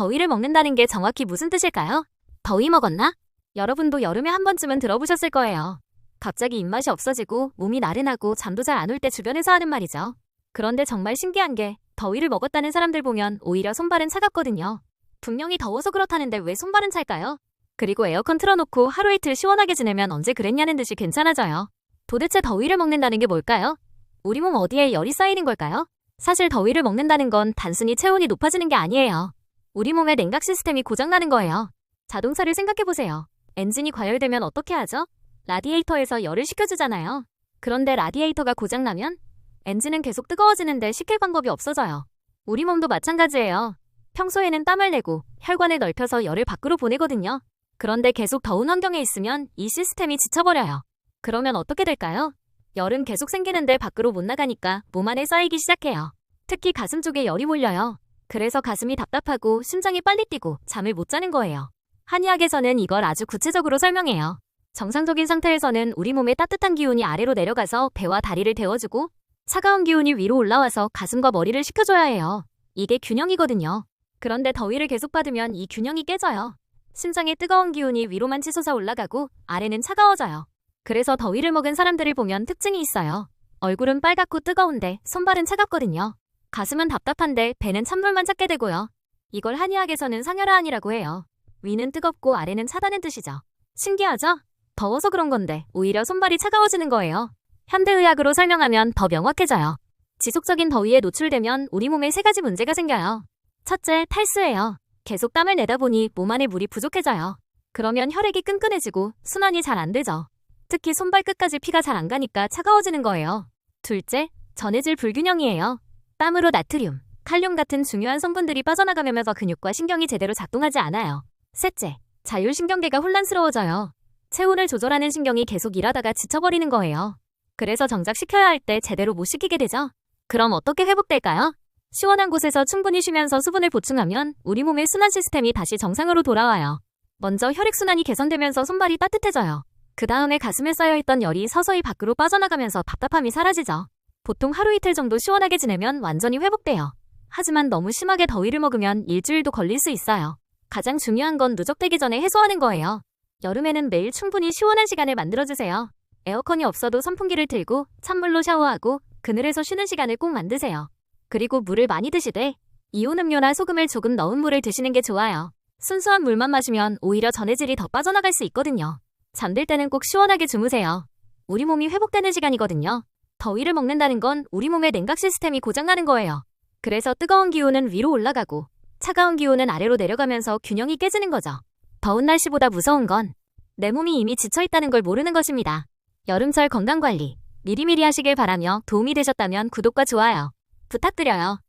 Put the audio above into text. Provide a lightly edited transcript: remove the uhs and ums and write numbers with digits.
더위를 먹는다는 게 정확히 무슨 뜻일까요? 더위 먹었나? 여러분도 여름에 한 번쯤은 들어보셨을 거예요. 갑자기 입맛이 없어지고 몸이 나른하고 잠도 잘 안 올 때 주변에서 하는 말이죠. 그런데 정말 신기한 게 더위를 먹었다는 사람들 보면 오히려 손발은 차갑거든요. 분명히 더워서 그렇다는데 왜 손발은 찰까요? 그리고 에어컨 틀어놓고 하루 이틀 시원하게 지내면 언제 그랬냐는 듯이 괜찮아져요. 도대체 더위를 먹는다는 게 뭘까요? 우리 몸 어디에 열이 쌓이는 걸까요? 사실 더위를 먹는다는 건 단순히 체온이 높아지는 게 아니에요. 우리 몸의 냉각 시스템이 고장나는 거예요. 자동차를 생각해보세요. 엔진이 과열되면 어떻게 하죠? 라디에이터에서 열을 식혀주잖아요. 그런데 라디에이터가 고장나면 엔진은 계속 뜨거워지는데 식힐 방법이 없어져요. 우리 몸도 마찬가지예요. 평소에는 땀을 내고 혈관을 넓혀서 열을 밖으로 보내거든요. 그런데 계속 더운 환경에 있으면 이 시스템이 지쳐버려요. 그러면 어떻게 될까요? 열은 계속 생기는데 밖으로 못 나가니까 몸 안에 쌓이기 시작해요. 특히 가슴 쪽에 열이 몰려요. 그래서 가슴이 답답하고 심장이 빨리 뛰고 잠을 못 자는 거예요. 한의학에서는 이걸 아주 구체적으로 설명해요. 정상적인 상태에서는 우리 몸의 따뜻한 기운이 아래로 내려가서 배와 다리를 데워주고 차가운 기운이 위로 올라와서 가슴과 머리를 식혀줘야 해요. 이게 균형이거든요. 그런데 더위를 계속 받으면 이 균형이 깨져요. 심장에 뜨거운 기운이 위로만 치솟아 올라가고 아래는 차가워져요. 그래서 더위를 먹은 사람들을 보면 특징이 있어요. 얼굴은 빨갛고 뜨거운데 손발은 차갑거든요. 가슴은 답답한데 배는 찬물만 찾게 되고요. 이걸 한의학에서는 상열하안이라고 해요. 위는 뜨겁고 아래는 차다는 뜻이죠. 신기하죠? 더워서 그런 건데 오히려 손발이 차가워지는 거예요. 현대의학으로 설명하면 더 명확해져요. 지속적인 더위에 노출되면 우리 몸에 3가지 문제가 생겨요. 첫째, 탈수예요. 계속 땀을 내다 보니 몸 안에 물이 부족해져요. 그러면 혈액이 끈끈해지고 순환이 잘 안 되죠. 특히 손발 끝까지 피가 잘 안 가니까 차가워지는 거예요. 둘째, 전해질 불균형이에요. 땀으로 나트륨, 칼륨 같은 중요한 성분들이 빠져나가면서 근육과 신경이 제대로 작동하지 않아요. 셋째, 자율신경계가 혼란스러워져요. 체온을 조절하는 신경이 계속 일하다가 지쳐버리는 거예요. 그래서 정작 식혀야 할 때 제대로 못 식히게 되죠. 그럼 어떻게 회복될까요? 시원한 곳에서 충분히 쉬면서 수분을 보충하면 우리 몸의 순환 시스템이 다시 정상으로 돌아와요. 먼저 혈액순환이 개선되면서 손발이 따뜻해져요. 그 다음에 가슴에 쌓여있던 열이 서서히 밖으로 빠져나가면서 답답함이 사라지죠. 보통 하루 이틀 정도 시원하게 지내면 완전히 회복돼요. 하지만 너무 심하게 더위를 먹으면 일주일도 걸릴 수 있어요. 가장 중요한 건 누적되기 전에 해소하는 거예요. 여름에는 매일 충분히 시원한 시간을 만들어주세요. 에어컨이 없어도 선풍기를 틀고 찬물로 샤워하고 그늘에서 쉬는 시간을 꼭 만드세요. 그리고 물을 많이 드시되 이온 음료나 소금을 조금 넣은 물을 드시는 게 좋아요. 순수한 물만 마시면 오히려 전해질이 더 빠져나갈 수 있거든요. 잠들 때는 꼭 시원하게 주무세요. 우리 몸이 회복되는 시간이거든요. 더위를 먹는다는 건 우리 몸의 냉각 시스템이 고장나는 거예요. 그래서 뜨거운 기운은 위로 올라가고 차가운 기운은 아래로 내려가면서 균형이 깨지는 거죠. 더운 날씨보다 무서운 건 내 몸이 이미 지쳐있다는 걸 모르는 것입니다. 여름철 건강관리 미리미리 하시길 바라며 도움이 되셨다면 구독과 좋아요 부탁드려요.